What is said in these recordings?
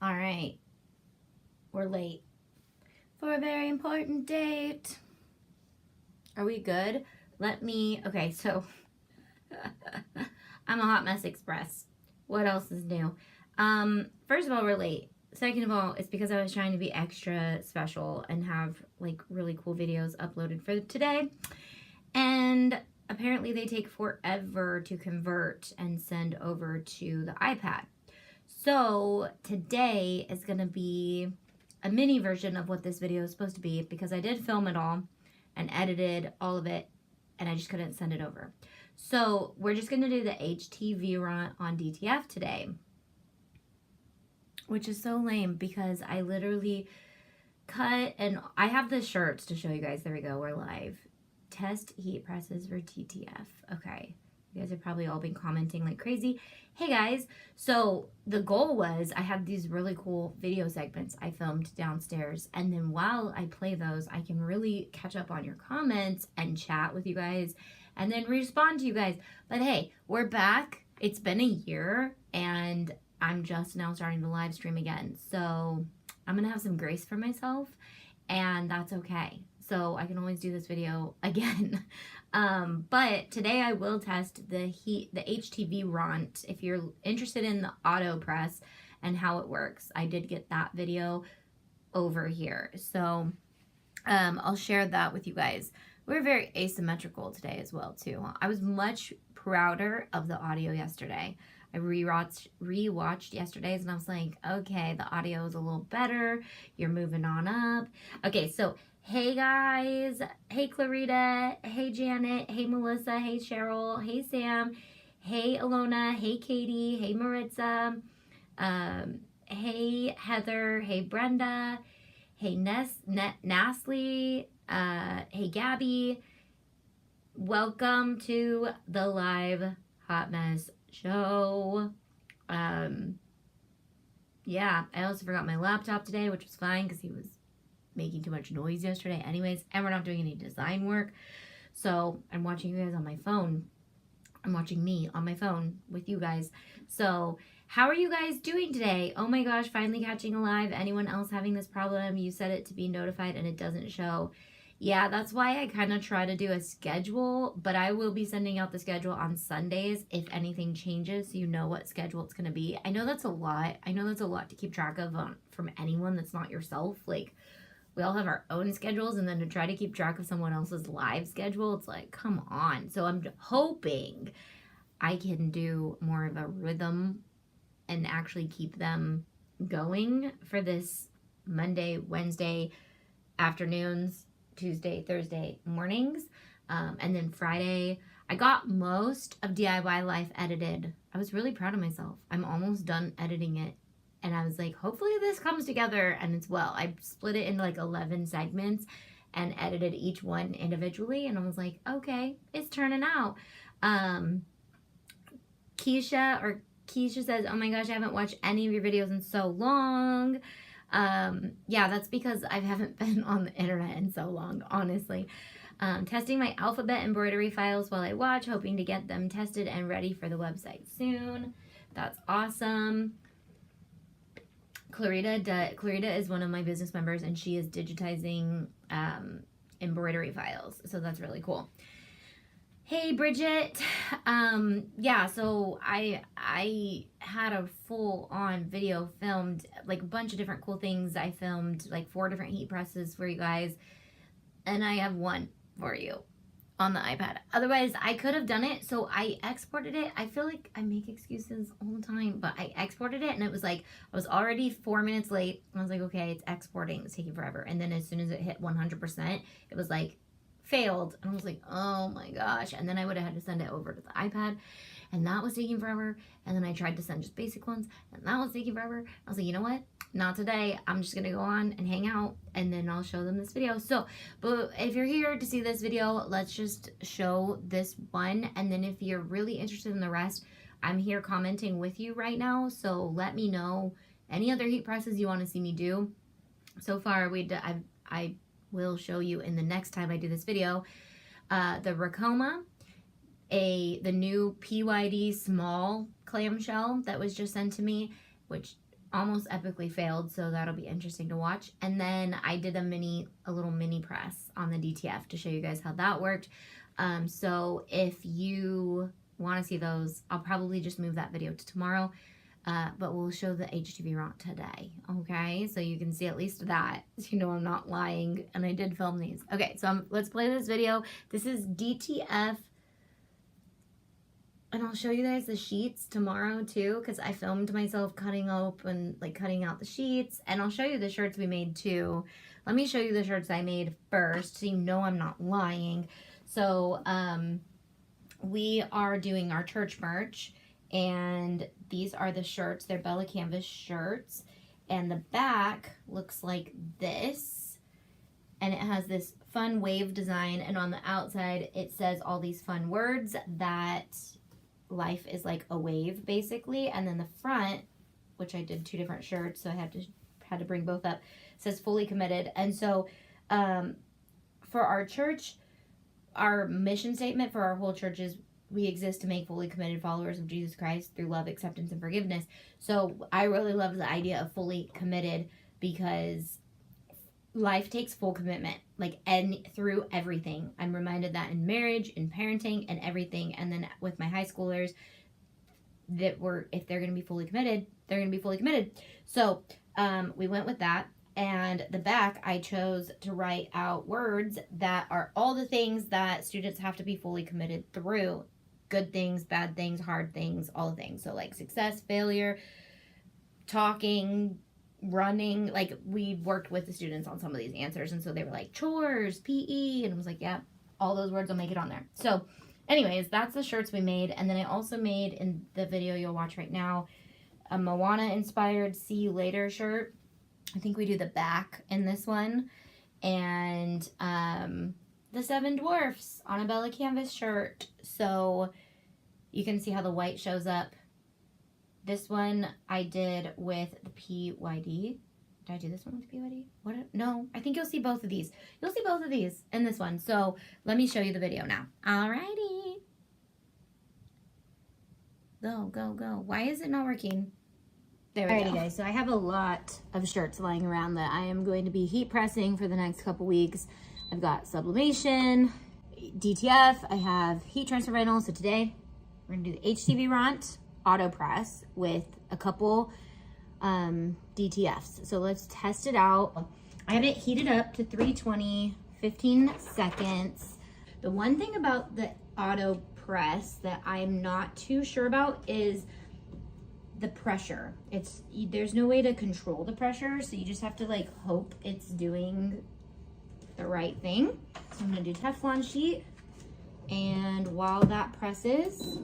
All right, we're late for a very important date. Are we good? Okay, so I'm a hot mess express. What else is new? First of all, we're late. Second of all, it's because I was trying to be extra special and have like really cool videos uploaded for today. And apparently they take forever to convert and send over to the iPad. So today is going to be a mini version of what this video is supposed to be because I did film it all and edited all of it and I just couldn't send it over. So we're just going to do the HTVront on DTF today, which is so lame because I literally cut, and I have the shirts to show you guys. There we go. We're live. Test heat presses for DTF. Okay. You guys have probably all been commenting like crazy. Hey guys, so the goal was I had these really cool video segments I filmed downstairs, and then while I play those, I can really catch up on your comments and chat with you guys and then respond to you guys. But hey, we're back. It's been a year and I'm just now starting to live stream again. So I'm gonna have some grace for myself and that's okay. So I can always do this video again. But today I will test the HTVront. If you're interested in the auto press and how it works, I did get that video over here. So I'll share that with you guys. We're very asymmetrical today as well too. I was much prouder of the audio yesterday. I rewatched yesterday's and I was like, okay, the audio is a little better. You're moving on up. Okay, so hey guys, hey Clarita, hey Janet, hey Melissa, hey Cheryl, hey Sam, hey Alona, hey Katie, hey Maritza, hey Heather, hey Brenda, hey Nasli, hey Gabby. Welcome to the live Hot Mess show. Yeah, I also forgot my laptop today, which was fine because he was making too much noise yesterday anyways, and we're not doing any design work, so I'm watching you guys on my phone. I'm watching me on my phone with you guys. So how are you guys doing today? Oh my gosh, finally catching alive. Anyone else having this problem? You set it to be notified and it doesn't show. Yeah, that's why I kind of try to do a schedule, but I will be sending out the schedule on Sundays if anything changes, so you know what schedule it's going to be. I know that's a lot. I know that's a lot to keep track of from anyone that's not yourself. Like, we all have our own schedules, and then to try to keep track of someone else's live schedule, it's like, come on. So I'm hoping I can do more of a rhythm and actually keep them going for this Monday, Wednesday afternoons, Tuesday, Thursday mornings, and then Friday. I got most of DIY Life edited. I was really proud of myself. I'm almost done editing it. And I was like, hopefully this comes together and it's well. I split it into like 11 segments and edited each one individually. And I was like, okay, it's turning out. Keisha says, oh my gosh, I haven't watched any of your videos in so long. Yeah, that's because I haven't been on the internet in so long, honestly. Testing my alphabet embroidery files while I watch, hoping to get them tested and ready for the website soon. That's awesome. Clarita is one of my business members, and she is digitizing embroidery files, so that's really cool. Hey Bridget, yeah, so I had a full-on video filmed, like a bunch of different cool things. I filmed like 4 different heat presses for you guys, and I have one for you on the iPad. Otherwise, I could have done it, so I exported it. I feel like I make excuses all the time, but I exported it, and it was like, I was already 4 minutes late. I was like, okay, it's exporting. It's taking forever. And then as soon as it hit 100%, it was like, failed. And I was like, oh my gosh. And then I would have had to send it over to the iPad, and that was taking forever. And then I tried to send just basic ones, and that was taking forever. I was like, you know what? Not today. I'm just gonna go on and hang out, and then I'll show them this video. So, but if you're here to see this video, let's just show this one, and then if you're really interested in the rest, I'm here commenting with you right now, so let me know any other heat presses you want to see me do. So far, I will show you in the next time I do this video, the Racoma, the new PYD small clamshell that was just sent to me, which almost epically failed, so that'll be interesting to watch. And then I did a little mini press on the DTF to show you guys how that worked. So if you want to see those, I'll probably just move that video to tomorrow. But we'll show the HTVront today, okay? So you can see at least that. You know I'm not lying, and I did film these. Okay, so let's play this video. This is DTF, and I'll show you guys the sheets tomorrow too, because I filmed myself cutting open, like cutting out the sheets, and I'll show you the shirts we made too. Let me show you the shirts I made first, so you know I'm not lying. So we are doing our church merch, and these are the shirts. They're Bella Canvas shirts, and the back looks like this, and it has this fun wave design, and on the outside it says all these fun words that life is like a wave basically. And then the front, which I did 2 different shirts, so I had to bring both up, says fully committed. And so for our church, our mission statement for our whole church is, we exist to make fully committed followers of Jesus Christ through love, acceptance, and forgiveness. So I really love the idea of fully committed, because life takes full commitment, like, and through everything. I'm reminded that in marriage, in parenting, and everything. And then with my high schoolers, that if they're going to be fully committed, they're going to be fully committed. So we went with that. And the back, I chose to write out words that are all the things that students have to be fully committed through. Good things, bad things, hard things, all the things. So like success, failure, talking, running. Like, we worked with the students on some of these answers, and so they were like chores, PE, and I was like, yeah, all those words will make it on there. So anyways, that's the shirts we made. And then I also made, in the video you'll watch right now, a Moana inspired See You Later shirt. I think we do the back in this one, and the 7 dwarfs on a Bella Canvas shirt. So you can see how the white shows up. This one I did with the PYD. Did I do this one with PYD? No, I think you'll see both of these. You'll see both of these in this one. So let me show you the video now. Alrighty. Go, go, go. Why is it not working? There we go. Alrighty guys, so I have a lot of shirts lying around that I am going to be heat pressing for the next couple weeks. I've got Sublimation, DTF, I have heat transfer vinyl. So today we're gonna do the HTVront auto press with a couple DTFs. So let's test it out. I have it heated up to 320, 15 seconds. The one thing about the auto press that I'm not too sure about is the pressure. There's no way to control the pressure, so you just have to like hope it's doing the right thing. So I'm gonna do Teflon sheet, and while that presses,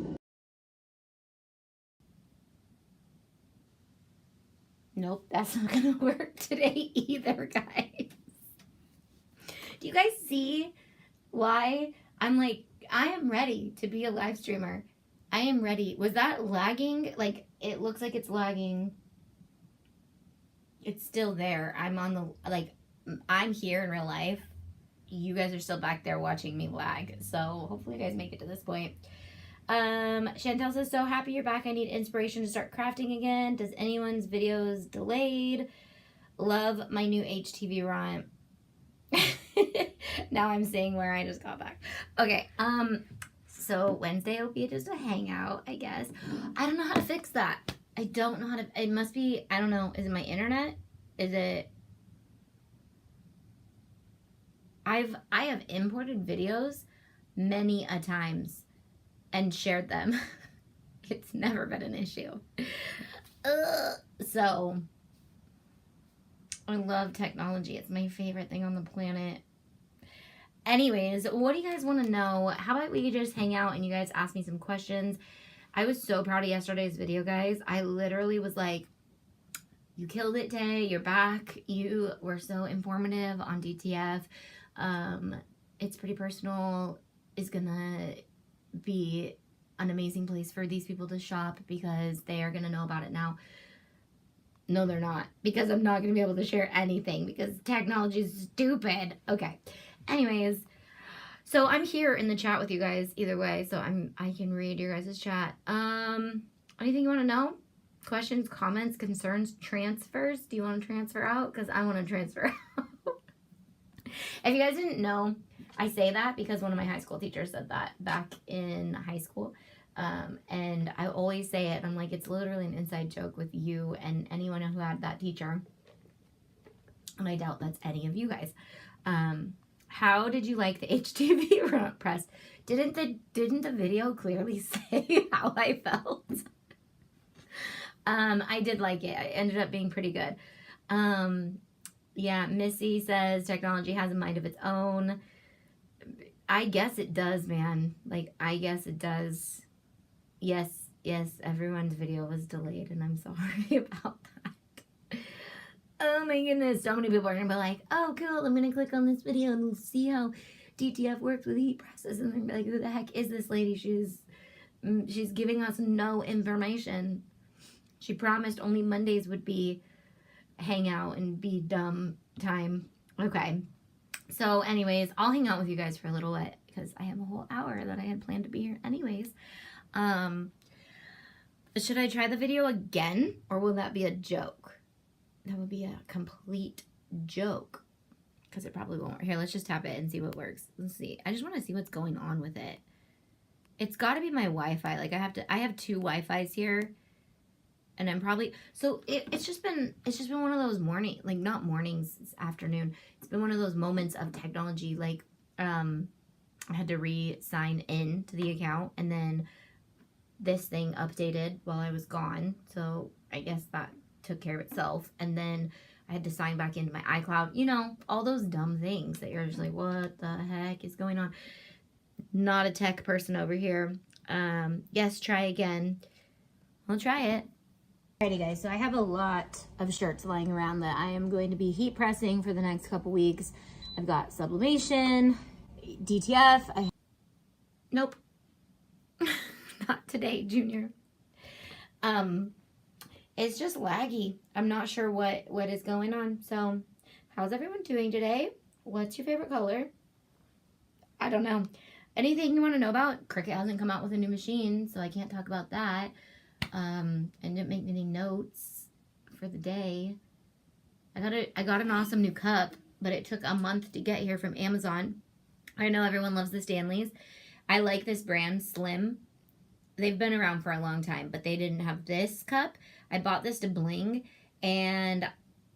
nope, that's not gonna work today either, guys. Do you guys see why I'm like, I am ready to be a live streamer? I am ready. Was that lagging? Like, it looks like it's lagging. It's still there. I'm on the, like, I'm here in real life. You guys are still back there watching me lag. So hopefully you guys make it to this point. Chantel says, so happy you're back. I need inspiration to start crafting again. Does anyone's videos delayed? Love my new HTVront. Now I'm saying where I just got back. Okay. So Wednesday will be just a hangout, I guess. I don't know how to fix that. I don't know how to, it must be, I don't know. Is it my internet? Is it, I have imported videos many a times and shared them. It's never been an issue. So I love technology. It's my favorite thing on the planet. Anyways, what do you guys want to know? How about we just hang out and you guys ask me some questions? I was so proud of yesterday's video, guys. I literally was like, you killed it, Tay. You're back. You were so informative on DTF. It's Pretty Personal is gonna be an amazing place for these people to shop because they are gonna know about it now. No, they're not, because I'm not gonna be able to share anything because technology is stupid. Okay. Anyways, so I'm here in the chat with you guys either way, so I can read your guys' chat. Anything you want to know? questions, comments, concerns, transfers. Do you want to transfer out? Because I want to transfer out. If you guys didn't know, I say that because one of my high school teachers said that back in high school. And I always say it. I'm like, it's literally an inside joke with you and anyone who had that teacher. And I doubt that's any of you guys. How did you like the HTV press? Didn't the video clearly say how I felt? I did like it. It ended up being pretty good. Yeah, Missy says technology has a mind of its own. I guess it does, man. Like, I guess it does. Yes, everyone's video was delayed, and I'm sorry about that. Oh my goodness, so many people are gonna be like, oh cool, I'm gonna click on this video and we'll see how DTF works with heat presses, and they're gonna be like, who the heck is this lady? She's giving us no information. She promised only Mondays would be hangout and be dumb time. Okay, so anyways, I'll hang out with you guys for a little bit because I have a whole hour that I had planned to be here anyways. Should I try the video again, or will that be a joke? That would be a complete joke, because it probably won't. Here, let's just tap it and see what works. Let's see. I just want to see what's going on with it. It's got to be my Wi-Fi. Like, I have two Wi-Fis here, and I'm probably, so it's just been one of those not mornings, it's afternoon. It's been one of those moments of technology. Like, I had to re-sign in to the account, and then this thing updated while I was gone. So I guess that took care of itself. And then I had to sign back into my iCloud. You know, all those dumb things that you're just like, what the heck is going on? Not a tech person over here. Yes, try again. I'll try it. Alrighty guys, so I have a lot of shirts lying around that I am going to be heat pressing for the next couple weeks. I've got Sublimation, DTF. Nope. Not today, Junior. It's just laggy. I'm not sure what is going on. So, how's everyone doing today? What's your favorite color? I don't know. Anything you want to know about? Cricut hasn't come out with a new machine, so I can't talk about that. And didn't make any notes for the day. I got an awesome new cup, but it took a month to get here from Amazon. I know everyone loves the Stanleys. I like this brand, Slim. They've been around for a long time, but they didn't have this cup. I bought this to bling, and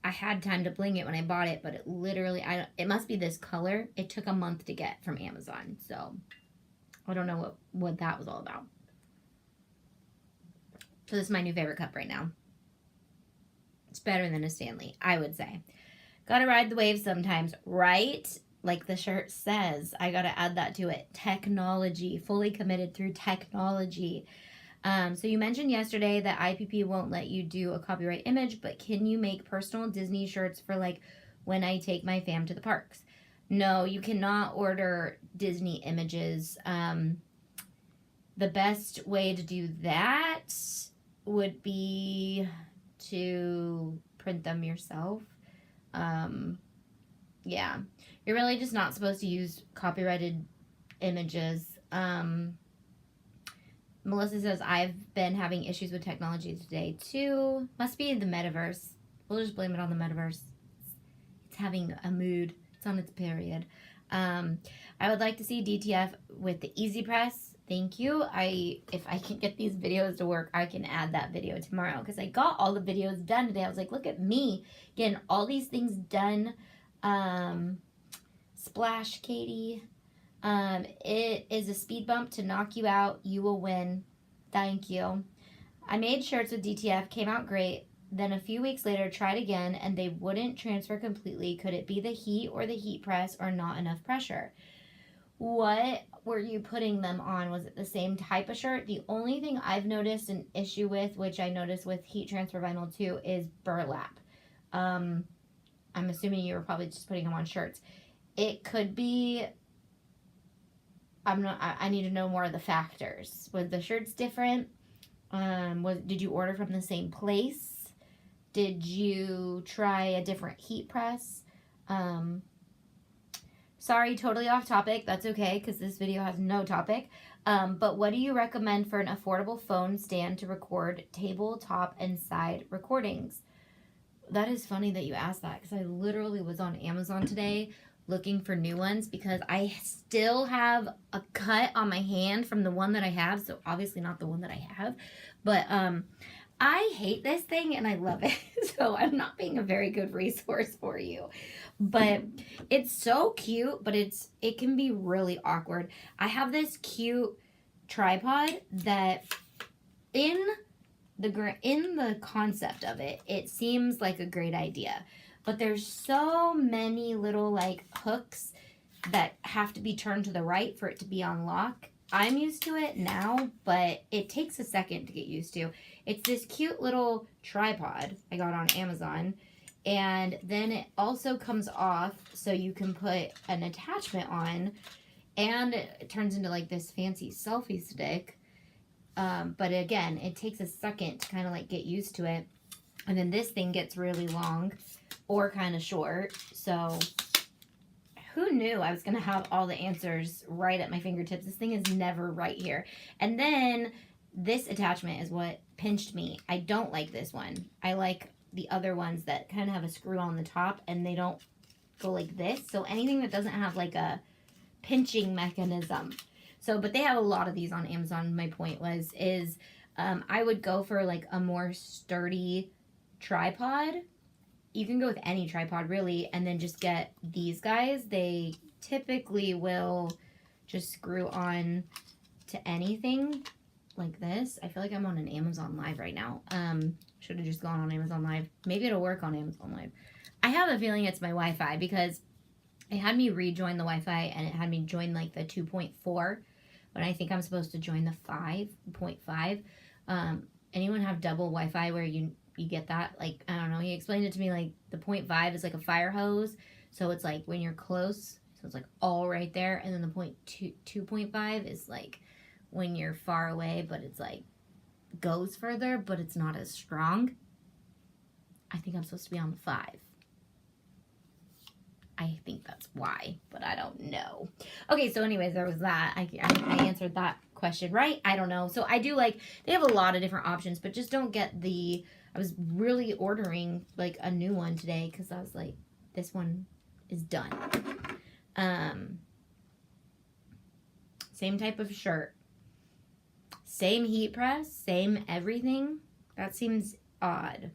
I had time to bling it when I bought it, but it literally, it must be this color. It took a month to get from Amazon, so I don't know what that was all about. So this is my new favorite cup right now. It's better than a Stanley, I would say. Gotta ride the wave sometimes, right? Like the shirt says, I gotta add that to it. Technology, fully committed through technology. So you mentioned yesterday that IPP won't let you do a copyright image, but can you make personal Disney shirts for like when I take my fam to the parks? No, you cannot order Disney images. The best way to do that would be to print them yourself. Yeah, you're really just not supposed to use copyrighted images. Melissa says, I've been having issues with technology today too. Must be the metaverse. We'll just blame it on the metaverse. It's having a mood. It's on its period. I would like to see DTF with the Easy Press. Thank you. If I can get these videos to work, I can add that video tomorrow, because I got all the videos done today. I was like, look at me getting all these things done. Splash, Katie. It is a speed bump to knock you out. You will win. Thank you. I made shirts with DTF, came out great. Then a few weeks later, tried again, and they wouldn't transfer completely. Could it be the heat or the heat press or not enough pressure? What were you putting them on? Was it the same type of shirt? The only thing I've noticed an issue with, which I noticed with heat transfer vinyl too, is burlap. I'm assuming you were probably just putting them on shirts. It could be, I need to know more of the factors. Was the shirts different? Did you order from the same place? Did you try a different heat press? Sorry, totally off topic. That's okay, because this video has no topic. But what do you recommend for an affordable phone stand to record tabletop and side recordings? That is funny that you asked that, because I literally was on Amazon today looking for new ones because I still have a cut on my hand from the one that I have, so obviously not the one that I have, but I hate this thing and I love it, so I'm not being a very good resource for you. But it's so cute, but it can be really awkward. I have this cute tripod that in the concept of it, it seems like a great idea. But there's so many little like hooks that have to be turned to the right for it to be on lock. I'm used to it now, but it takes a second to get used to. It's this cute little tripod I got on Amazon. And then it also comes off so you can put an attachment on. And it turns into like this fancy selfie stick. But again, it takes a second to kind of like get used to it. And then this thing gets really long or kind of short. So who knew I was going to have all the answers right at my fingertips? This thing is never right here. And then this attachment is what pinched me. I don't like this one. I like the other ones that kind of have a screw on the top and they don't go like this. So anything that doesn't have like a pinching mechanism. So, but they have a lot of these on Amazon. My point is I would go for like a more sturdy tripod. You can go with any tripod really, and then just get these guys. They typically will just screw on to anything like this. I feel like I'm on an Amazon Live right now. Should have just gone on Amazon Live. Maybe it'll work on Amazon Live. I have a feeling it's my Wi-Fi because it had me rejoin the Wi-Fi and it had me join like the 2.4 when I think I'm supposed to join the 5.5. Anyone have double Wi-Fi where you get that? Like, I don't know, he explained it to me like the 0.5 is like a fire hose, so it's like when you're close, so it's like all right there, and then the 2.5 is like when you're far away, but it's like goes further, but it's not as strong. I think I'm supposed to be on the 5. I think that's why, but I don't know. Okay, so anyways, there was that. I answered that question right. I don't know. So I do like, they have a lot of different options, but just don't get the, I was really ordering like a new one today because I was like, this one is done. Same type of shirt. Same heat press, same everything. That seems odd.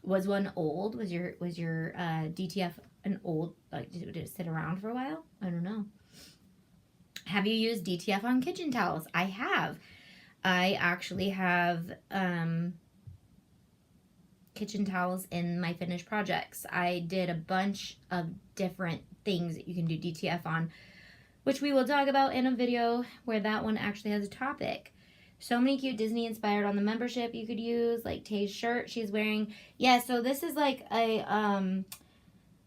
Was one old? Was your DTF an old, like, did it sit around for a while? I don't know. Have you used DTF on kitchen towels? I have. I actually have kitchen towels in my finished projects. I did a bunch of different things that you can do DTF on, which we will talk about in a video where that one actually has a topic. So many cute Disney inspired on the membership you could use, like Tay's shirt she's wearing. Yeah, so this is like a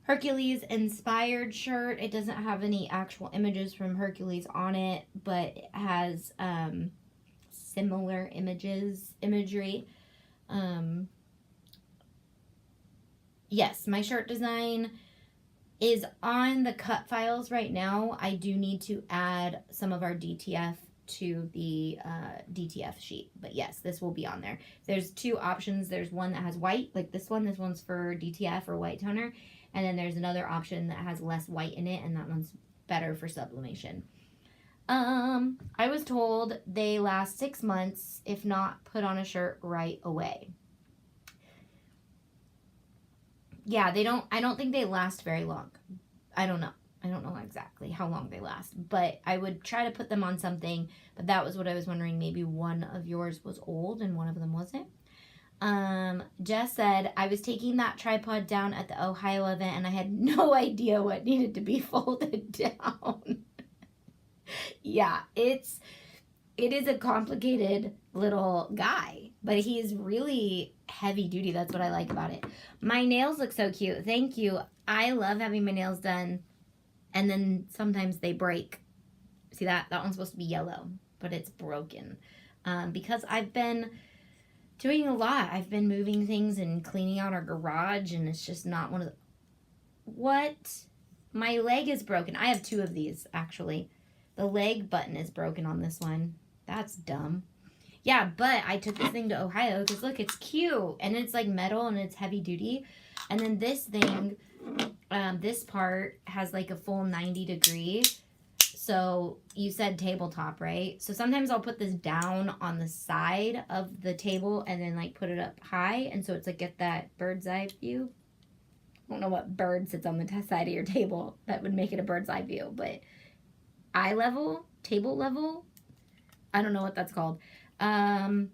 Hercules inspired shirt. It doesn't have any actual images from Hercules on it, but it has similar imagery. Yes, my shirt design is on the cut files right now. I do need to add some of our DTF to the DTF sheet, but yes, this will be on there. There's two options. There's one that has white, like this one's for DTF or white toner, and then there's another option that has less white in it, and that one's better for sublimation. I was told they last 6 months if not put on a shirt right away. Yeah, I don't think they last very long. I don't know exactly how long they last, but I would try to put them on something. But that was what I was wondering. Maybe one of yours was old and one of them wasn't. Jess said, I was taking that tripod down at the Ohio event and I had no idea what needed to be folded down. Yeah, it is a complicated little guy, but he's really heavy duty. That's what I like about it. My nails look so cute. Thank you. I love having my nails done. And then sometimes they break. See that? That one's supposed to be yellow, but it's broken. Because I've been doing a lot. I've been moving things and cleaning out our garage, and it's just not one of the... What? My leg is broken. I have 2 of these, actually. The leg button is broken on this one. That's dumb. Yeah, but I took this thing to Ohio because look, it's cute. And it's like metal and it's heavy duty. And then this thing, this part has like a full 90 degrees. So you said tabletop, right? So sometimes I'll put this down on the side of the table and then like put it up high. And so it's like get that bird's eye view. I don't know what bird sits on the side of your table that would make it a bird's eye view, but eye level, table level, I don't know what that's called. But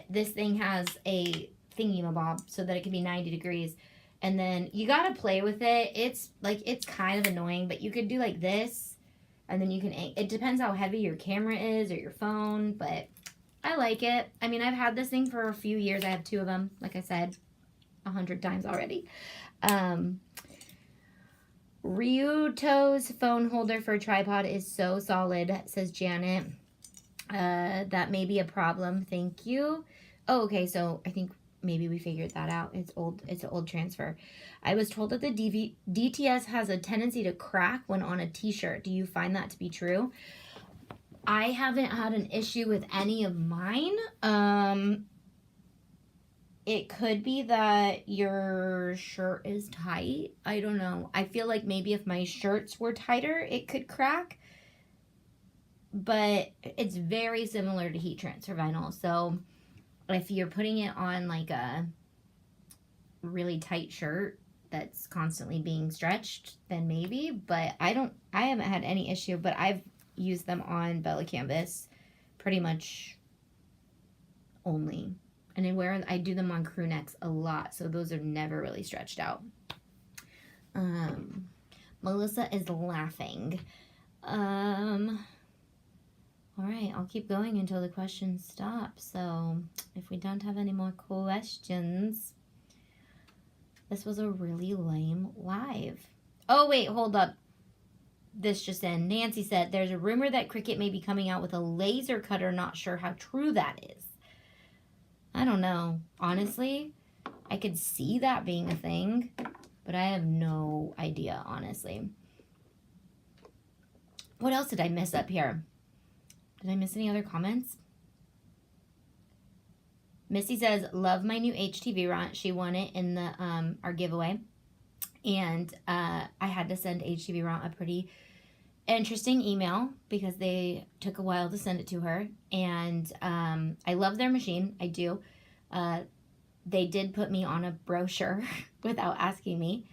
this thing has a thingy-mabob so that it can be 90 degrees. And then you got to play with it. It's like, it's kind of annoying, but you could do like this. And then you can, it depends how heavy your camera is or your phone, but I like it. I mean, I've had this thing for a few years. I have 2 of them, like I said, 100 times already. Ryuto's phone holder for a tripod is so solid, says Janet. That may be a problem. Thank you. Oh, okay. So I think maybe we figured that out. It's old. It's an old transfer. I was told that the DTS has a tendency to crack when on a t-shirt. Do you find that to be true? I haven't had an issue with any of mine. It could be that your shirt is tight. I don't know. I feel like maybe if my shirts were tighter, it could crack. But it's very similar to heat transfer vinyl. So if you're putting it on like a really tight shirt that's constantly being stretched, then maybe. But I haven't had any issue, but I've used them on Bella Canvas pretty much only. And I do them on crew necks a lot, so those are never really stretched out. Melissa is laughing. All right, I'll keep going until the questions stop. So if we don't have any more questions, this was a really lame live. Oh, wait, hold up. This just in. Nancy said, there's a rumor that Cricut may be coming out with a laser cutter. Not sure how true that is. I don't know. Honestly, I could see that being a thing, but I have no idea, honestly. What else did I miss up here? Did I miss any other comments? Missy says, love my new HTVront. She won it in the our giveaway. And I had to send HTVront a pretty interesting email because they took a while to send it to her. And I love their machine. I do. They did put me on a brochure without asking me.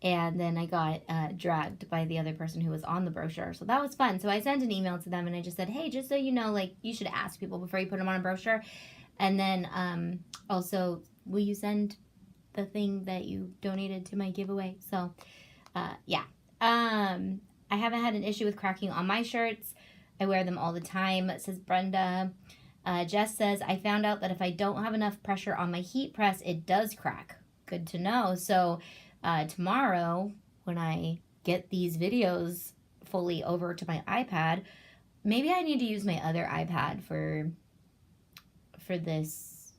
And then I got dragged by the other person who was on the brochure. So that was fun. So I sent an email to them and I just said, hey, just so you know, like, you should ask people before you put them on a brochure. And then also, will you send the thing that you donated to my giveaway? So, yeah. I haven't had an issue with cracking on my shirts. I wear them all the time, says Brenda. Jess says, I found out that if I don't have enough pressure on my heat press, it does crack. Good to know. So, tomorrow, when I get these videos fully over to my iPad, maybe I need to use my other iPad for this,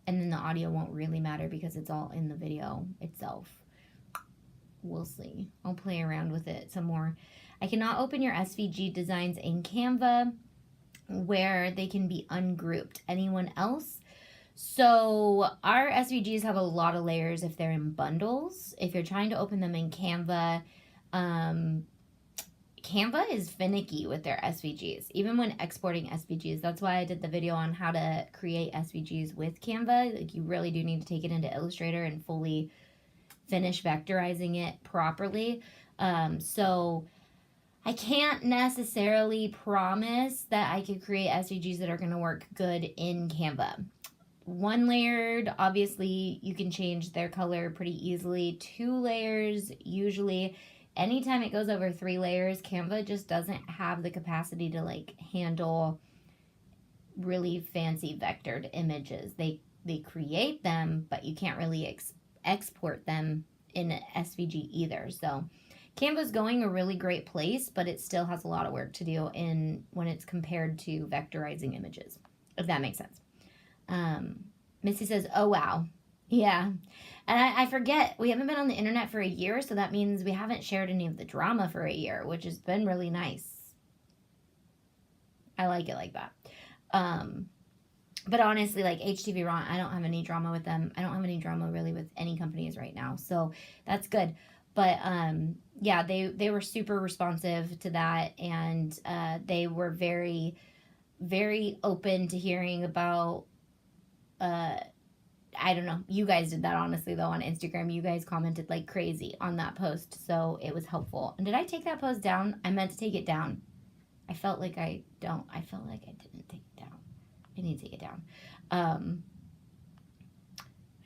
and then the audio won't really matter because it's all in the video itself. We'll see. I'll play around with it some more. I cannot open your SVG designs in Canva where they can be ungrouped. Anyone else? So our SVGs have a lot of layers if they're in bundles. If you're trying to open them in Canva, Canva is finicky with their SVGs, even when exporting SVGs. That's why I did the video on how to create SVGs with Canva. Like, you really do need to take it into Illustrator and fully finish vectorizing it properly. So I can't necessarily promise that I could create SVGs that are going to work good in Canva. One layered, obviously, you can change their color pretty easily. 2 layers, usually. Anytime it goes over 3 layers, Canva just doesn't have the capacity to, like, handle really fancy vectored images. They create them, but you can't really export them in an SVG either. So Canva's going a really great place, but it still has a lot of work to do when it's compared to vectorizing images, if that makes sense. Missy says, oh, wow. Yeah. And I forget, we haven't been on the internet for a year, so that means we haven't shared any of the drama for a year, which has been really nice. I like it like that. Um, but honestly, like HTVront, I don't have any drama with them. I don't have any drama really with any companies right now, so that's good. But yeah, they were super responsive to that, and they were very very open to hearing about. I don't know. You guys did that honestly though on Instagram. You guys commented like crazy on that post, so it was helpful. And did I take that post down? I meant to take it down. I felt like I don't. I felt like I didn't take it down. I need to take it down. I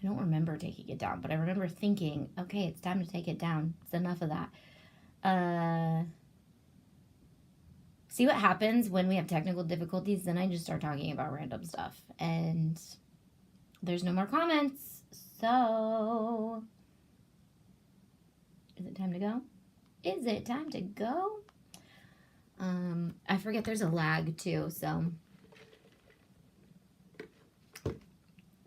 don't remember taking it down, but I remember thinking, okay, it's time to take it down. It's enough of that. See what happens when we have technical difficulties? Then I just start talking about random stuff, and there's no more comments. So, is it time to go? Is it time to go? I forget there's a lag too, so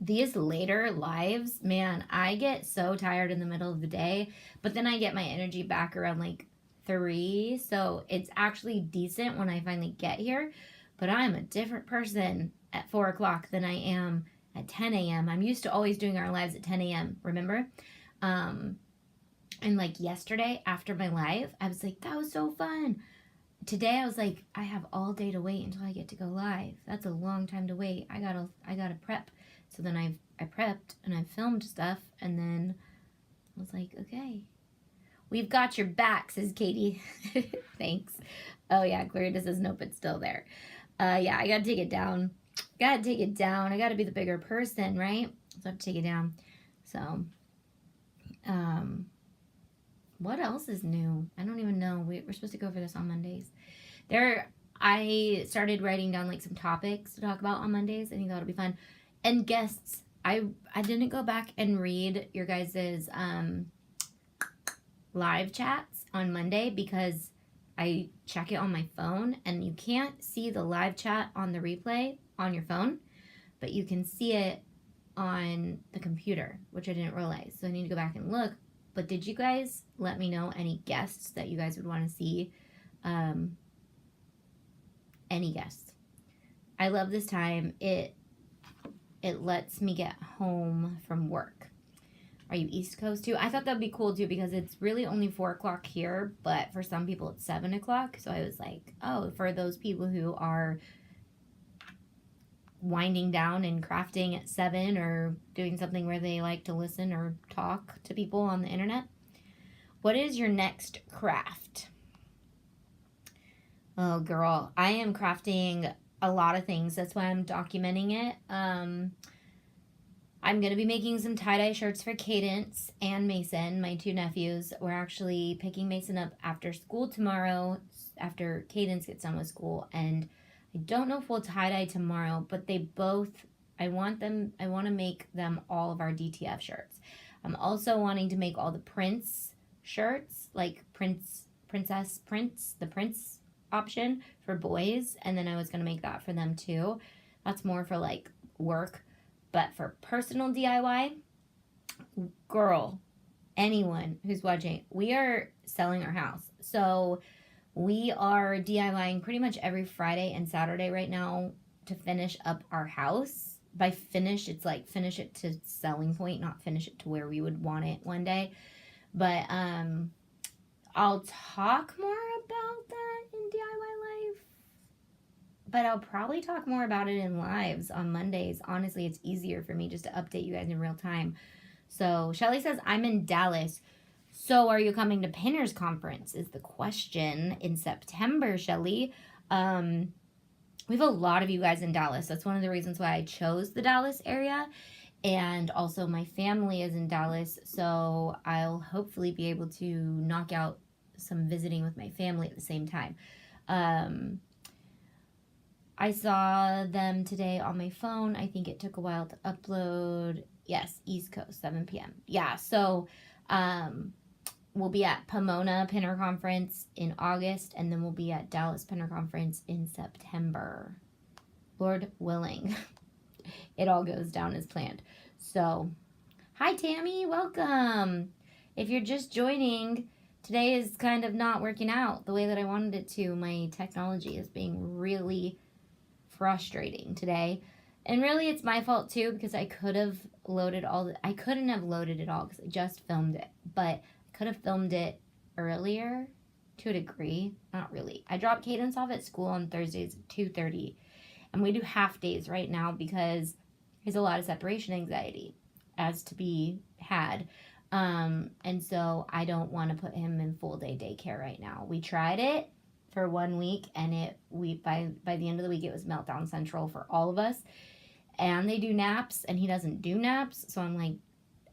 these later lives, man, I get so tired in the middle of the day, but then I get my energy back around like 3, so it's actually decent when I finally get here, but I'm a different person at 4 o'clock than I am at 10 a.m. I'm used to always doing our lives at 10 a.m., remember? And like yesterday after my live, I was like, that was so fun. Today I was like, I have all day to wait until I get to go live. That's a long time to wait. I gotta prep. So then I prepped and I filmed stuff, and then I was like, okay, we've got your back, says Katie. Thanks. Oh yeah, Clarita says nope, it's still there. Yeah, I gotta take it down. I gotta be the bigger person, right? So I have to take it down. So, what else is new? I don't even know. We're supposed to go over this on Mondays. I started writing down like some topics to talk about on Mondays. I think that'll be fun. And guests, I didn't go back and read your guys's live chats on Monday because I check it on my phone, and you can't see the live chat on the replay on your phone, but you can see it on the computer, which I didn't realize. So I need to go back and look. But did you guys let me know any guests that you guys would want to see? Any guests. I love this time. It lets me get home from work. Are you East Coast too? I thought that'd be cool too because it's really only 4 o'clock here, but for some people it's 7 o'clock. So I was like, oh, for those people who are winding down and crafting at 7 or doing something where they like to listen or talk to people on the internet. What is your next craft? Oh, girl, I am crafting a lot of things. That's why I'm documenting it. I'm going to be making some tie-dye shirts for Cadence and Mason, my 2 nephews. We're actually picking Mason up after school tomorrow, after Cadence gets done with school, and I don't know if we'll tie-dye tomorrow, but they both, I want to make them all of our DTF shirts. I'm also wanting to make all the Prince shirts, like Princess Prince, the Prince option for boys, and then I was going to make that for them too. That's more for like work, but for personal DIY, girl, anyone who's watching, we are selling our house. So we are DIYing pretty much every Friday and Saturday right now to finish up our house. By finish, it's like finish it to selling point, not finish it to where we would want it one day. But I'll talk more about that in DIY Life. But I'll probably talk more about it in lives on Mondays. Honestly, it's easier for me just to update you guys in real time. So Shelly says, I'm in Dallas. So are you coming to Pinners Conference is the question in September, Shelly. We have a lot of you guys in Dallas. That's one of the reasons why I chose the Dallas area. And also my family is in Dallas, so I'll hopefully be able to knock out some visiting with my family at the same time. I saw them today on my phone. I think it took a while to upload. Yes, East Coast, 7 p.m. Yeah, so we'll be at Pomona Pinner Conference in August, and then we'll be at Dallas Pinner Conference in September. Lord willing, it all goes down as planned. So Hi, Tammy. Welcome. If you're just joining, today is kind of not working out the way that I wanted it to. My technology is being really frustrating today. And really, it's my fault, too, because I could have loaded I couldn't have loaded it all because I just filmed it. But I could have filmed it earlier to a degree. Not really. I dropped Cadence off at school on Thursdays at 2:30. And we do half days right now because there's a lot of separation anxiety as to be had. And so I don't want to put him in full day daycare right now. We tried it for 1 week, and by the end of the week it was meltdown central for all of us. And they do naps, and he doesn't do naps. So I'm like,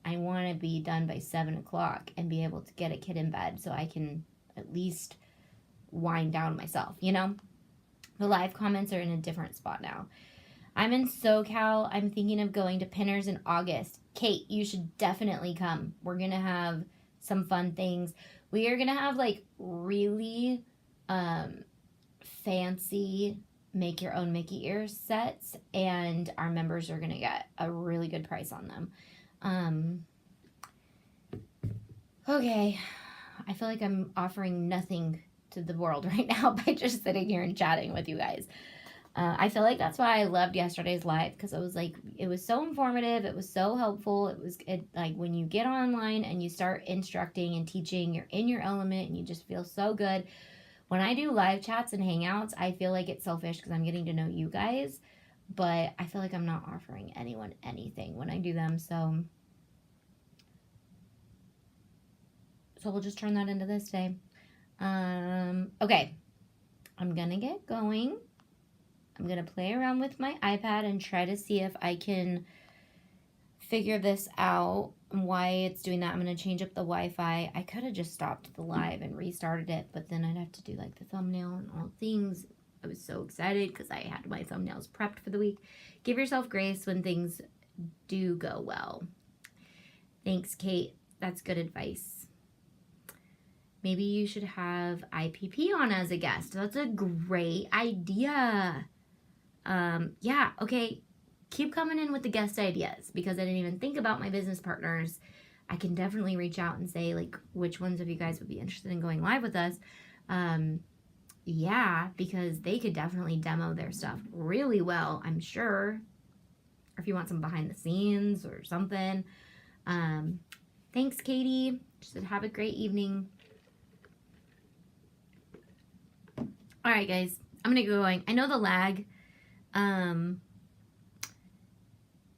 I want to be done by 7 o'clock and be able to get a kid in bed so I can at least wind down myself, you know? The live comments are in a different spot now. I'm in SoCal. I'm thinking of going to Pinners in August. Kate, you should definitely come. We're going to have some fun things. We are going to have like really fancy make your own Mickey ears sets, and our members are going to get a really good price on them. Okay. I feel like I'm offering nothing to the world right now by just sitting here and chatting with you guys. I feel like that's why I loved yesterday's live, because it was like, it was so informative, it was so helpful. It like when you get online and you start instructing and teaching, you're in your element and you just feel so good. When I do live chats and hangouts, I feel like it's selfish because I'm getting to know you guys, but I feel like I'm not offering anyone anything when I do them. So we'll just turn that into this today. Okay, I'm gonna get going. I'm gonna play around with my iPad and try to see if I can figure this out and why it's doing that. I'm gonna change up the Wi-Fi. I could have just stopped the live and restarted it, but then I'd have to do like the thumbnail and all things. I was so excited because I had my thumbnails prepped for the week. Give yourself grace when things do go well. Thanks, Kate. That's good advice. Maybe you should have IPP on as a guest. That's a great idea. Yeah, okay. Keep coming in with the guest ideas because I didn't even think about my business partners. I can definitely reach out and say, like, which ones of you guys would be interested in going live with us. Yeah, because they could definitely demo their stuff really well, I'm sure. Or if you want some behind the scenes or something. Thanks, Katie. Just have a great evening. All right, guys, I'm going to get going. I know the lag.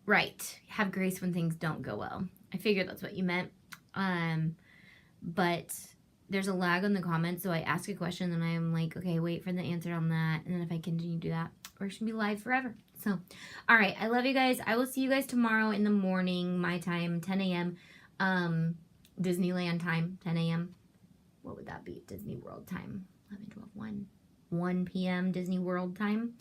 Right. Have grace when things don't go well. I figured that's what you meant. But there's a lag on the comments, so I ask a question and I'm like, okay, wait for the answer on that. And then if I continue to do that, we're just going to be live forever. So, all right. I love you guys. I will see you guys tomorrow in the morning, my time, 10 a.m. Disneyland time, 10 a.m. What would that be? Disney World time. 11, 12, 1 p.m. Disney World time.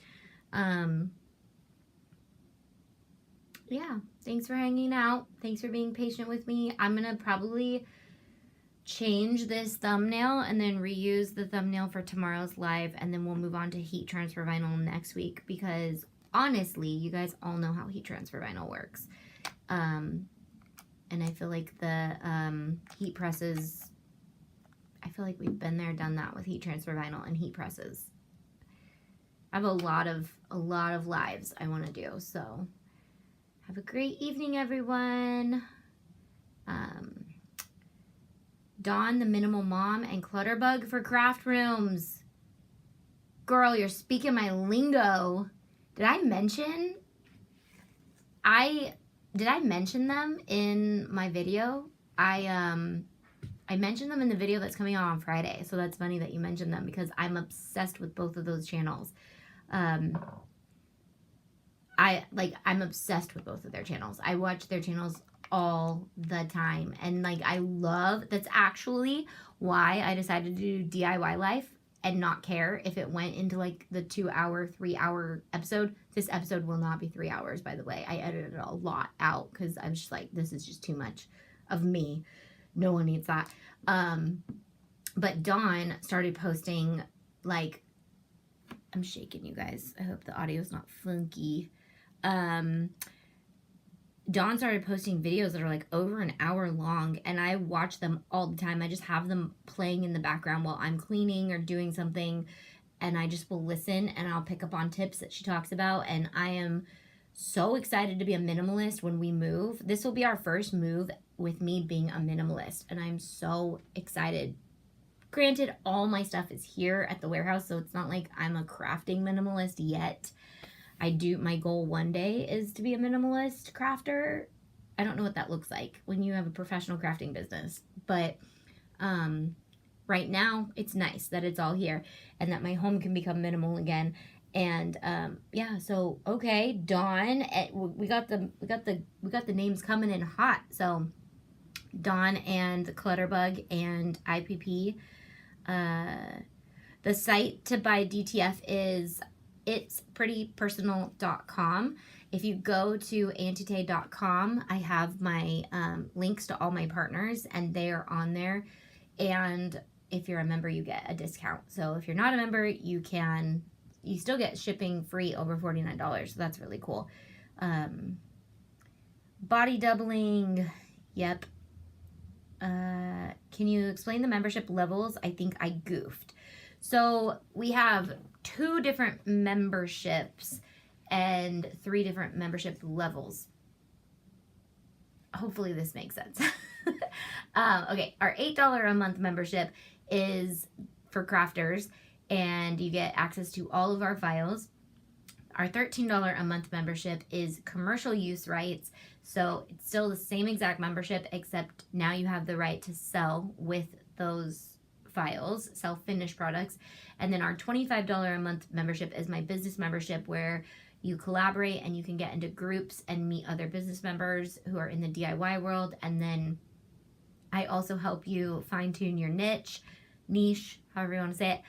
Yeah, thanks for hanging out. Thanks for being patient with me. I'm going to probably change this thumbnail and then reuse the thumbnail for tomorrow's live, and then we'll move on to heat transfer vinyl next week because honestly, you guys all know how heat transfer vinyl works. And I feel like the heat presses, I feel like we've been there, done that with heat transfer vinyl and heat presses. I have a lot of lives I want to do, so have a great evening, everyone. Dawn, the Minimal Mom, and Clutterbug for craft rooms. Girl, you're speaking my lingo. Did I mention them in my video? I mentioned them in the video that's coming out on Friday, so that's funny that you mentioned them because I'm obsessed with both of those channels. I'm obsessed with both of their channels. I watch their channels all the time, and like that's actually why I decided to do DIY life and not care if it went into like the 2-hour, 3-hour episode. This episode will not be 3 hours, by the way. I edited a lot out because I'm just like, this is just too much of me. No one needs that. But Dawn started posting, like, I'm shaking, you guys. I hope the audio is not funky. Dawn started posting videos that are like over an hour long, and I watch them all the time. I just have them playing in the background while I'm cleaning or doing something, and I just will listen, and I'll pick up on tips that she talks about. And I am so excited to be a minimalist when we move. This will be our first move with me being a minimalist, and I'm so excited. Granted, all my stuff is here at the warehouse, so it's not like I'm a crafting minimalist yet. My goal one day is to be a minimalist crafter. I don't know what that looks like when you have a professional crafting business, but right now it's nice that it's all here and that my home can become minimal again. And yeah, so okay, Dawn, we got the names coming in hot. So Dawn and the Clutterbug and IPP. The site to buy DTF is itsprettypersonal.com. If you go to auntietay.com, I have my links to all my partners, and they are on there. And if you're a member, you get a discount. So if you're not a member, you still get shipping free over $49. So that's really cool. Body doubling. Yep. Can you explain the membership levels? I think I goofed. So we have 2 different memberships and 3 different membership levels. Hopefully this makes sense. Okay, our $8 a month membership is for crafters, and you get access to all of our files. Our $13 a month membership is commercial use rights. So it's still the same exact membership, except now you have the right to sell with those files, sell finished products. And then our $25 a month membership is my business membership, where you collaborate and you can get into groups and meet other business members who are in the DIY world. And then I also help you fine tune your niche, however you want to say it.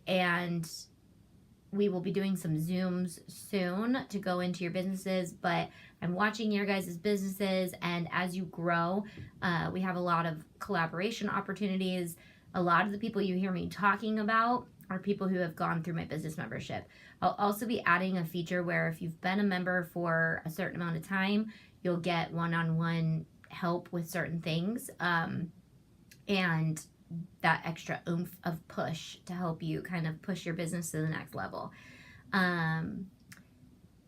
And we will be doing some Zooms soon to go into your businesses, but I'm watching your guys' businesses, and as you grow, we have a lot of collaboration opportunities. A lot of the people you hear me talking about are people who have gone through my business membership. I'll also be adding a feature where if you've been a member for a certain amount of time, you'll get one-on-one help with certain things, and that extra oomph of push to help you kind of push your business to the next level.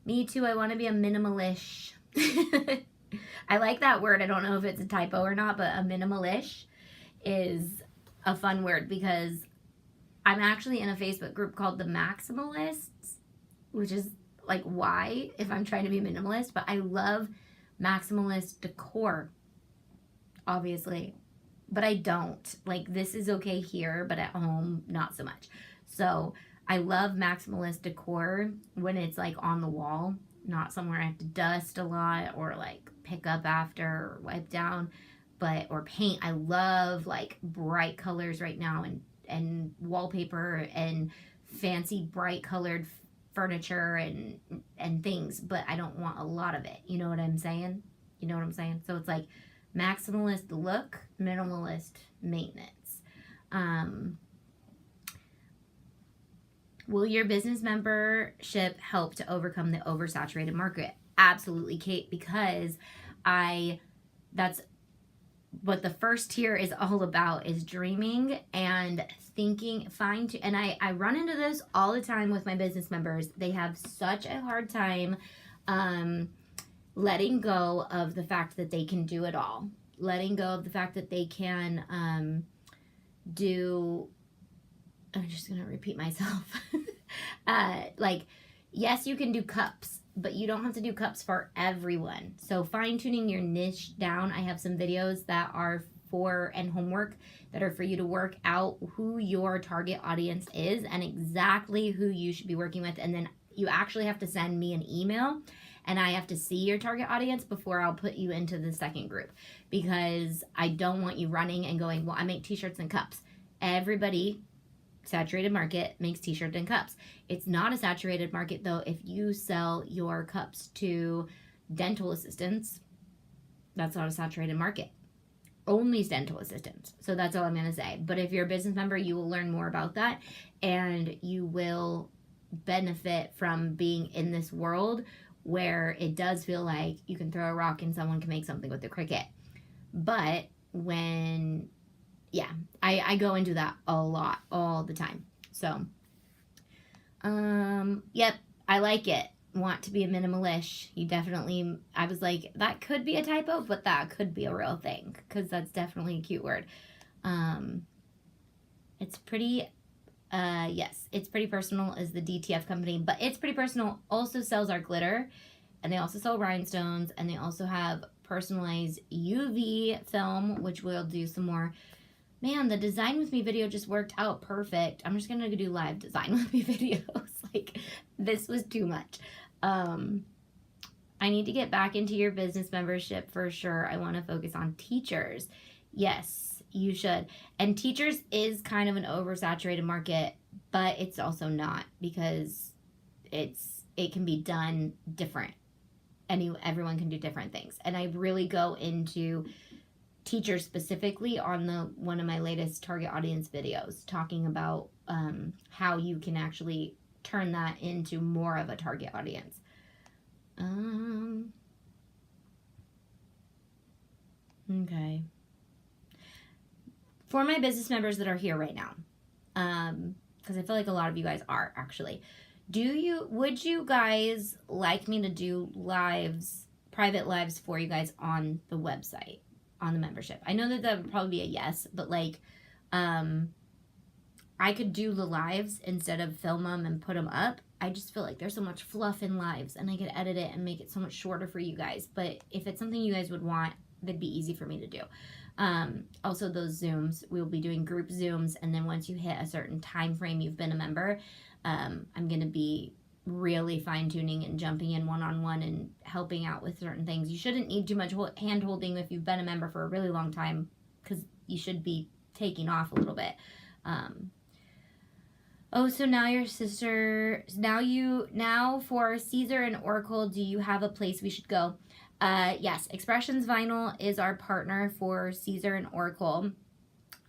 Me too, I want to be a minimalish. I like that word. I don't know if it's a typo or not, but a minimalish is a fun word, because I'm actually in a Facebook group called the Maximalists, which is like why if I'm trying to be minimalist, but I love maximalist decor, obviously. But I don't. Like, this is okay here, but at home, not so much. So I love maximalist decor when it's like on the wall, not somewhere I have to dust a lot or like pick up after or wipe down, or paint. I love like bright colors right now, and wallpaper and fancy bright colored furniture and things, but I don't want a lot of it. You know what I'm saying? So it's like maximalist look, minimalist maintenance. Will your business membership help to overcome the oversaturated market? Absolutely, Kate, because that's what the first tier is all about, is dreaming and thinking, and I run into this all the time with my business members. They have such a hard time letting go of the fact that they can do it all, letting go of the fact that they can I'm just going to repeat myself. Like, yes, you can do cups, but you don't have to do cups for everyone. So fine-tuning your niche down. I have some videos that are and homework that are for you to work out who your target audience is and exactly who you should be working with. And then you actually have to send me an email, and I have to see your target audience before I'll put you into the second group, because I don't want you running and going, well, I make t-shirts and cups. Everybody, saturated market, makes t-shirts and cups. It's not a saturated market, though, if you sell your cups to dental assistants. That's not a saturated market. Only dental assistants. So that's all I'm going to say. But if you're a business member, you will learn more about that, and you will benefit from being in this world where it does feel like you can throw a rock and someone can make something with the Cricut. But when, yeah, I go into that a lot, all the time. So, yep, I like it. Want to be a minimalist. You definitely, I was like, that could be a typo, but that could be a real thing, because that's definitely a cute word. It's pretty, yes, It's Pretty Personal is the DTF company, but It's Pretty Personal also sells our glitter, and they also sell rhinestones, and they also have personalized UV film, which we'll do some more. Man, the Design With Me video just worked out perfect. I'm just gonna do live Design With Me videos. Like, this was too much. I need to get back into your business membership for sure. I want to focus on teachers. Yes, you should. And teachers is kind of an oversaturated market, but it's also not, because it can be done different. Everyone can do different things. And I really go into teachers specifically on one of my latest target audience videos, talking about how you can actually turn that into more of a target audience. Okay. For my business members that are here right now, because I feel like a lot of you guys are actually, would you guys like me to do lives, private lives for you guys on the website, on the membership? I know that would probably be a yes, but like, I could do the lives instead of film them and put them up. I just feel like there's so much fluff in lives, and I could edit it and make it so much shorter for you guys. But if it's something you guys would want, that'd be easy for me to do. Also, those Zooms, we'll be doing group Zooms, and then once you hit a certain time frame you've been a member, I'm going to be really fine-tuning and jumping in one-on-one and helping out with certain things. You shouldn't need too much hand-holding if you've been a member for a really long time, because you should be taking off a little bit. Oh, so now your sister, now for Caesar and Oracle, do you have a place we should go? Yes, Expressions Vinyl is our partner for Caesar and Oracle.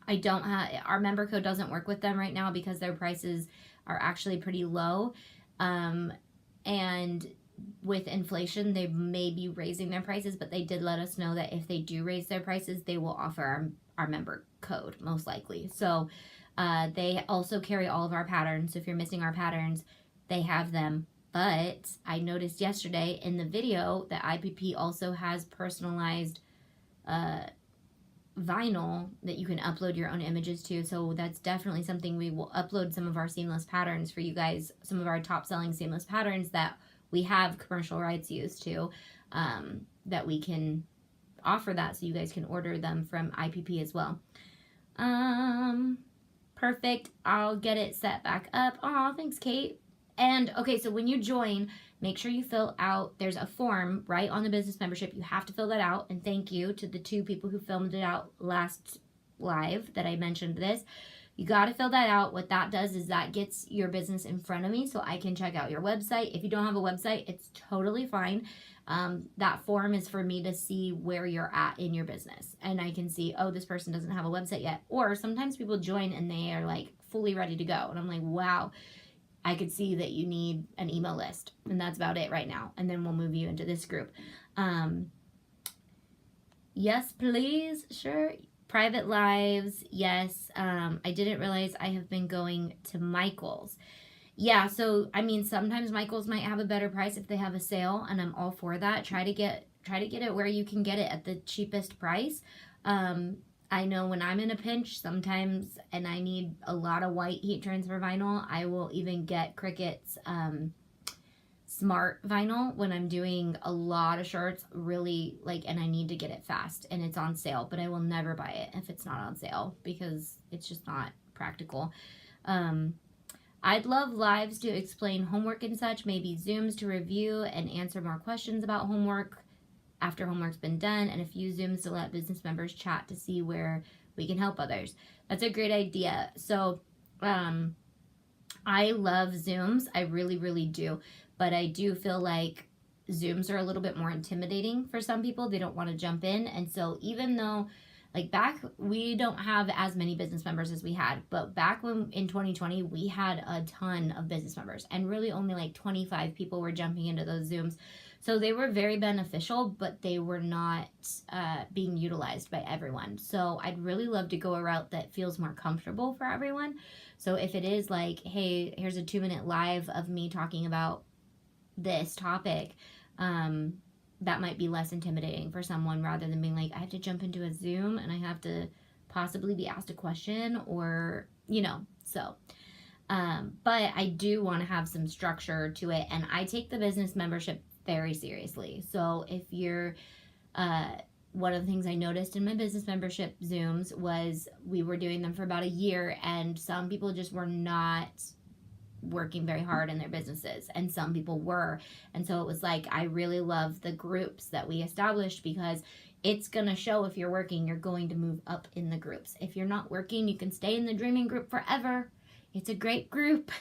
Our member code doesn't work with them right now because their prices are actually pretty low. And with inflation, they may be raising their prices, but they did let us know that if they do raise their prices, they will offer our member code, most likely. So, they also carry all of our patterns. So if you're missing our patterns, they have them. But I noticed yesterday in the video that IPP also has personalized vinyl that you can upload your own images to. So that's definitely something. We will upload some of our seamless patterns for you guys, some of our top selling seamless patterns that we have commercial rights used to, that we can offer that, so you guys can order them from IPP as well. Perfect. I'll get it set back up. Aw, thanks, Kate. And, okay, so when you join, make sure you fill out, there's a form right on the business membership. You have to fill that out. And thank you to the 2 people who filmed it out last live that I mentioned this. You got to fill that out. What that does is that gets your business in front of me so I can check out your website. If you don't have a website, it's totally fine. That form is for me to see where you're at in your business. And I can see, oh, this person doesn't have a website yet. Or sometimes people join and they are like fully ready to go. And I'm like, wow, I could see that you need an email list. And that's about it right now. And then we'll move you into this group. Yes, please. Sure. Private lives. Yes. I didn't realize I have been going to Michael's. Yeah, so I mean, sometimes Michael's might have a better price if they have a sale, and I'm all for that. Try to get it where you can get it at the cheapest price. I know when I'm in a pinch sometimes, and I need a lot of white heat transfer vinyl, I will even get Cricut's smart vinyl when I'm doing a lot of shirts, really, like, and I need to get it fast and it's on sale, but I will never buy it if it's not on sale because it's just not practical. I'd love lives to explain homework and such, maybe Zooms to review and answer more questions about homework after homework's been done, and a few Zooms to let business members chat to see where we can help others. That's a great idea. So I love Zooms. I really, really do. But I do feel like Zooms are a little bit more intimidating for some people. They don't want to jump in. And so even though Like back, we don't have as many business members as we had, but back when in 2020, we had a ton of business members, and really only like 25 people were jumping into those Zooms. So they were very beneficial, but they were not being utilized by everyone. So I'd really love to go a route that feels more comfortable for everyone. So if it is like, hey, here's a 2-minute live of me talking about this topic, that might be less intimidating for someone rather than being like, I have to jump into a Zoom and I have to possibly be asked a question, or, you know, so. But I do want to have some structure to it, and I take the business membership very seriously. So if you're, one of the things I noticed in my business membership Zooms was we were doing them for about a year, and some people just were not working very hard in their businesses, and some people were. And so it was like, I really love the groups that we established, because it's going to show if you're working, you're going to move up in the groups. If you're not working, you can stay in the dreaming group forever. It's a great group,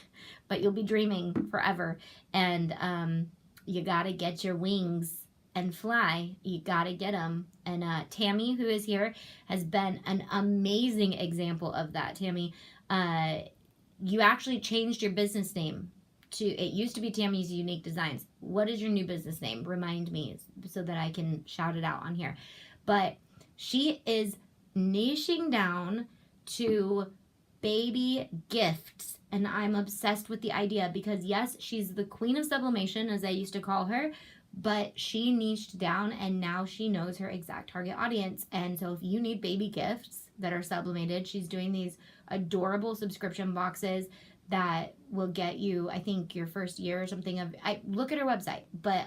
but you'll be dreaming forever. And you got to get your wings and fly. You got to get them. And Tammy, who is here, has been an amazing example of that. Tammy, you actually changed your business name to, it used to be Tammy's Unique Designs. What is your new business name? Remind me so that I can shout it out on here. But she is niching down to baby gifts, and I'm obsessed with the idea, because yes, she's the queen of sublimation, as I used to call her, but she niched down, and now she knows her exact target audience. And so if you need baby gifts that are sublimated, she's doing these adorable subscription boxes that will get you, I think, your first year or something of, I look at her website, but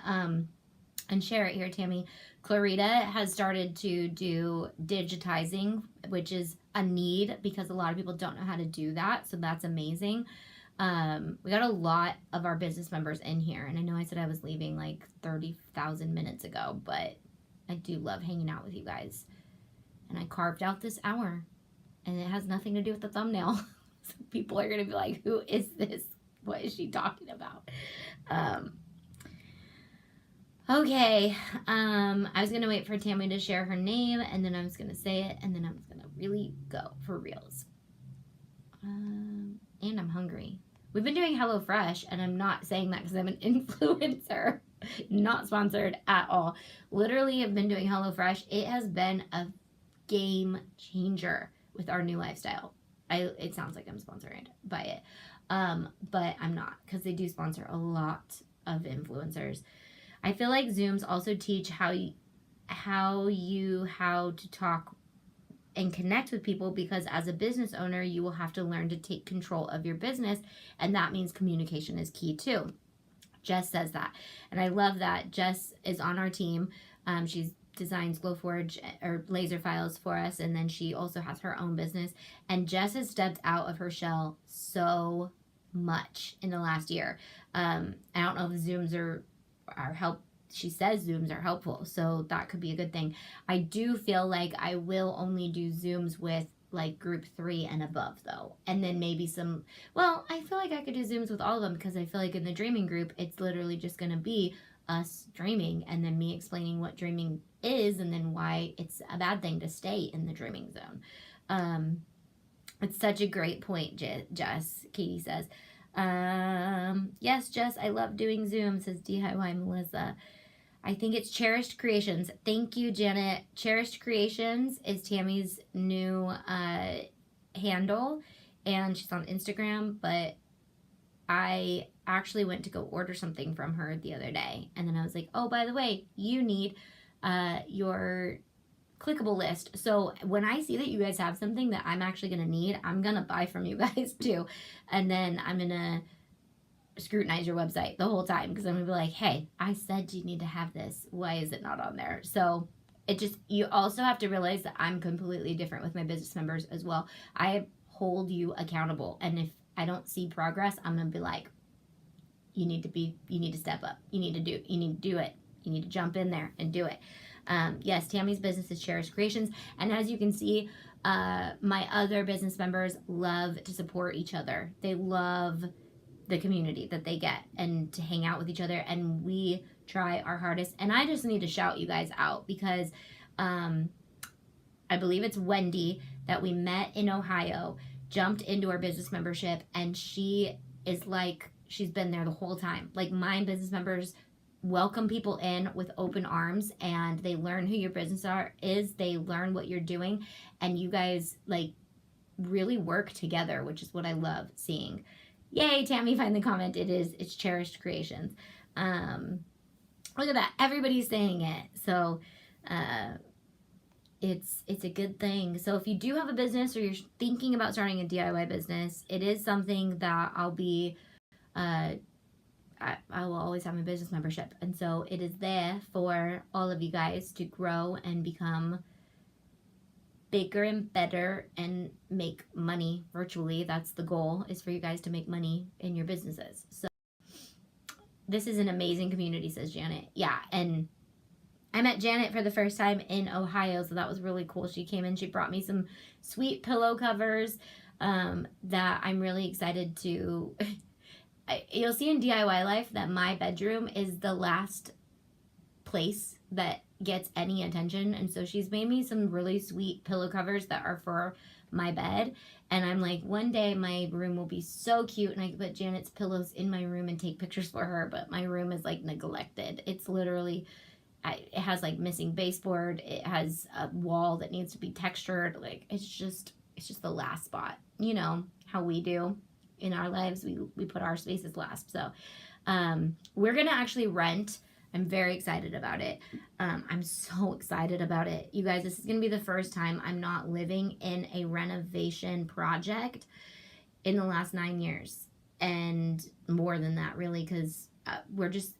and share it here, Tammy. Clarita has started to do digitizing, which is a need because a lot of people don't know how to do that, so that's amazing. We got a lot of our business members in here, and I know I said I was leaving like 30,000 minutes ago, but I do love hanging out with you guys. And I carved out this hour, and it has nothing to do with the thumbnail. So people are going to be like, who is this? What is she talking about? Okay. I was going to wait for Tammy to share her name, and then I was going to say it, and then I was going to really go for reals. And I'm hungry. We've been doing HelloFresh, and I'm not saying that because I'm an influencer. Not sponsored at all. Literally, I've been doing HelloFresh. It has been a game changer with our new lifestyle. It sounds like I'm sponsored by it, but I'm not, because they do sponsor a lot of influencers. I feel like Zooms also teach how to talk and connect with people, because as a business owner, you will have to learn to take control of your business, and that means communication is key too. Jess says that, and I love that. Jess is on our team. She's designs Glowforge or laser files for us, and then she also has her own business, and Jess has stepped out of her shell so much in the last year. I don't know if Zooms are help. She says Zooms are helpful, so that could be a good thing. I do feel like I will only do Zooms with like group 3 and above though, and then maybe some, well, I feel like I could do Zooms with all of them, because I feel like in the dreaming group it's literally just going to be us dreaming, and then me explaining what dreaming is, and then why it's a bad thing to stay in the dreaming zone. It's such a great point, Jess. Katie says, yes, Jess, I love doing Zoom, says DIY Melissa. I think it's Cherished Creations. Thank you, Janet. Cherished Creations is Tammy's new handle, and she's on Instagram, but I actually went to go order something from her the other day, and then I was like, oh, by the way, you need your clickable list. So when I see that you guys have something that I'm actually going to need, I'm going to buy from you guys too. And then I'm going to scrutinize your website the whole time, because I'm going to be like, hey, I said you need to have this. Why is it not on there? So it just, you also have to realize that I'm completely different with my business members as well. I hold you accountable. And if I don't see progress, I'm going to be like, you need to step up. You need to do it. You need to jump in there and do it. Yes, Tammy's business is Cherished Creations. And as you can see, my other business members love to support each other. They love the community that they get and to hang out with each other. And we try our hardest. And I just need to shout you guys out, because I believe it's Wendy, that we met in Ohio, jumped into our business membership, and she is like, she's been there the whole time. Like, my business members welcome people in with open arms, and they learn who your business is, they learn what you're doing, and you guys like really work together, which is what I love seeing. Yay, Tammy finally commented, it's Cherished Creations. Look at that, everybody's saying it. So it's a good thing. So if you do have a business, or you're thinking about starting a DIY business, it is something that I'll be I will always have my business membership, and so it is there for all of you guys to grow and become bigger and better and make money virtually. That's the goal, is for you guys to make money in your businesses. So this is an amazing community, says Janet. Yeah, and I met Janet for the first time in Ohio, so that was really cool. She came in, she brought me some sweet pillow covers that I'm really excited to... You'll see in DIY life that my bedroom is the last place that gets any attention, and so she's made me some really sweet pillow covers that are for my bed, and I'm like, one day my room will be so cute and I can put Janet's pillows in my room and take pictures for her, but my room is like neglected. It's literally, it has like missing baseboard, it has a wall that needs to be textured, like it's just the last spot. You know how we do in our lives, we put our spaces last. So we're gonna actually rent. I'm very excited about it. I'm so excited about it. You guys, this is gonna be the first time I'm not living in a renovation project in the last 9 years, and more than that really, because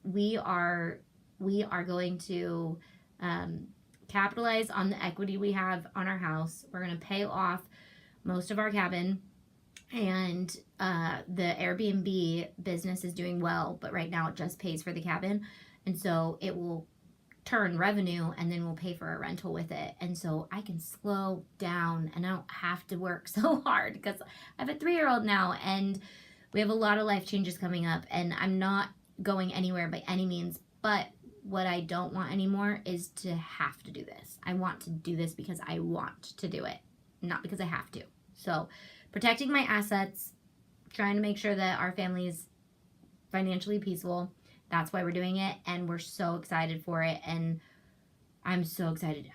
we are going to capitalize on the equity we have on our house. We're gonna pay off most of our cabin, and the Airbnb business is doing well, but right now it just pays for the cabin, and so it will turn revenue, and then we'll pay for a rental with it, and so I can slow down and I don't have to work so hard, because I have a 3-year-old now and we have a lot of life changes coming up, and I'm not going anywhere by any means. But what I don't want anymore is to have to do this. I want to do this because I want to do it, not because I have to. So protecting my assets, trying to make sure that our family is financially peaceful. That's why we're doing it, and we're so excited for it, and I'm so excited.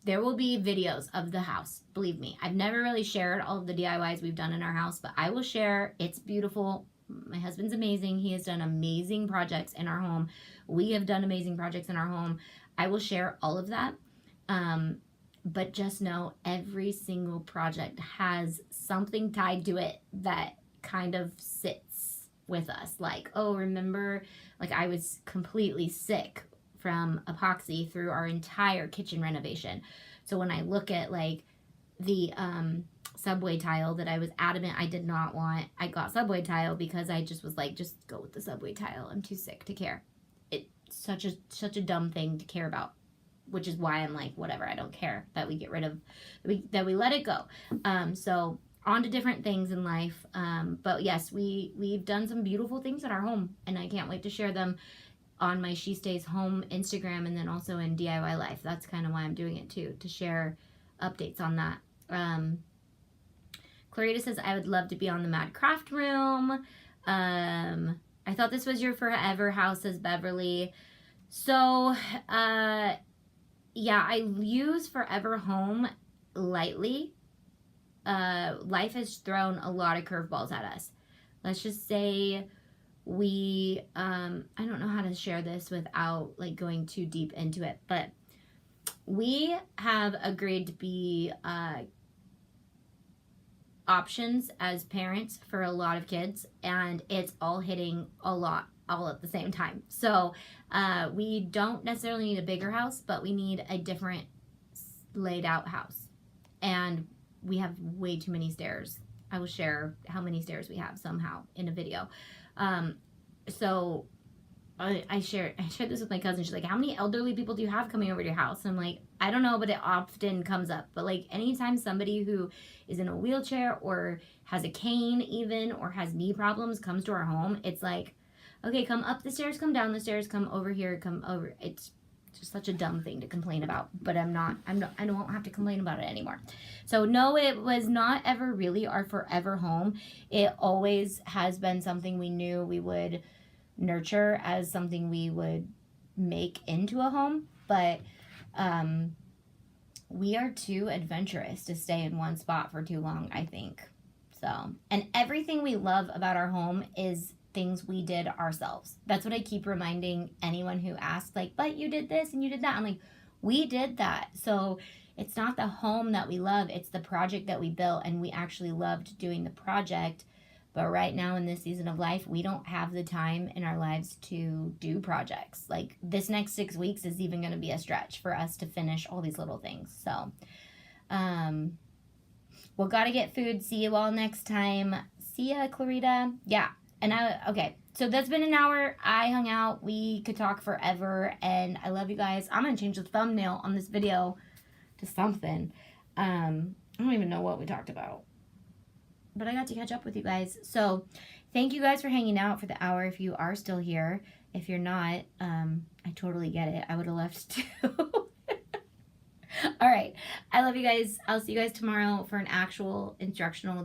There will be videos of the house, believe me. I've never really shared all of the DIYs we've done in our house, but I will share. It's beautiful. My husband's amazing. He has done amazing projects in our home. We have done amazing projects in our home. I will share all of that. But just know every single project has something tied to it that kind of sits with us. Like, oh, remember, like I was completely sick from epoxy through our entire kitchen renovation. So when I look at like the subway tile that I was adamant I did not want, I got subway tile because I just was like, just go with the subway tile. I'm too sick to care. It's such a dumb thing to care about, which is why I'm like, whatever, I don't care that we get rid of, that we let it go. So on to different things in life. But yes, we've done some beautiful things at our home, and I can't wait to share them on my She Stays Home Instagram, and then also in DIY Life. That's kind of why I'm doing it too, to share updates on that. Clarita says, I would love to be on the Mad Craft Room. I thought this was your forever house, says Beverly. So, yeah, I use Forever Home lightly. Life has thrown a lot of curveballs at us. Let's just say we, I don't know how to share this without like going too deep into it, but we have agreed to be options as parents for a lot of kids, and it's all hitting a lot all at the same time. So we don't necessarily need a bigger house, but we need a different laid out house, and we have way too many stairs. I will share how many stairs we have somehow in a video. So I shared this with my cousin. She's like, how many elderly people do you have coming over to your house? I'm like, I don't know, but it often comes up. But like anytime somebody who is in a wheelchair or has a cane even, or has knee problems comes to our home, it's like, okay, come up the stairs, come down the stairs, come over here, come over. It's just such a dumb thing to complain about, but I don't have to complain about it anymore. So no, it was not ever really our forever home. It always has been something we knew we would nurture as something we would make into a home, but we are too adventurous to stay in one spot for too long, I think. So, and everything we love about our home is things we did ourselves. That's what I keep reminding anyone who asks, like, but you did this and you did that. I'm like, we did that. So it's not the home that we love, it's the project that we built, and we actually loved doing the project. But right now in this season of life, we don't have the time in our lives to do projects. Like this next 6 weeks is even going to be a stretch for us to finish all these little things. So, we'll gotta get food. See you all next time. See ya, Clarita. Yeah. And okay. So that's been an hour. I hung out. We could talk forever. And I love you guys. I'm gonna change the thumbnail on this video to something. I don't even know what we talked about. But I got to catch up with you guys. So thank you guys for hanging out for the hour if you are still here. If you're not, I totally get it. I would have left too. All right. I love you guys. I'll see you guys tomorrow for an actual instructional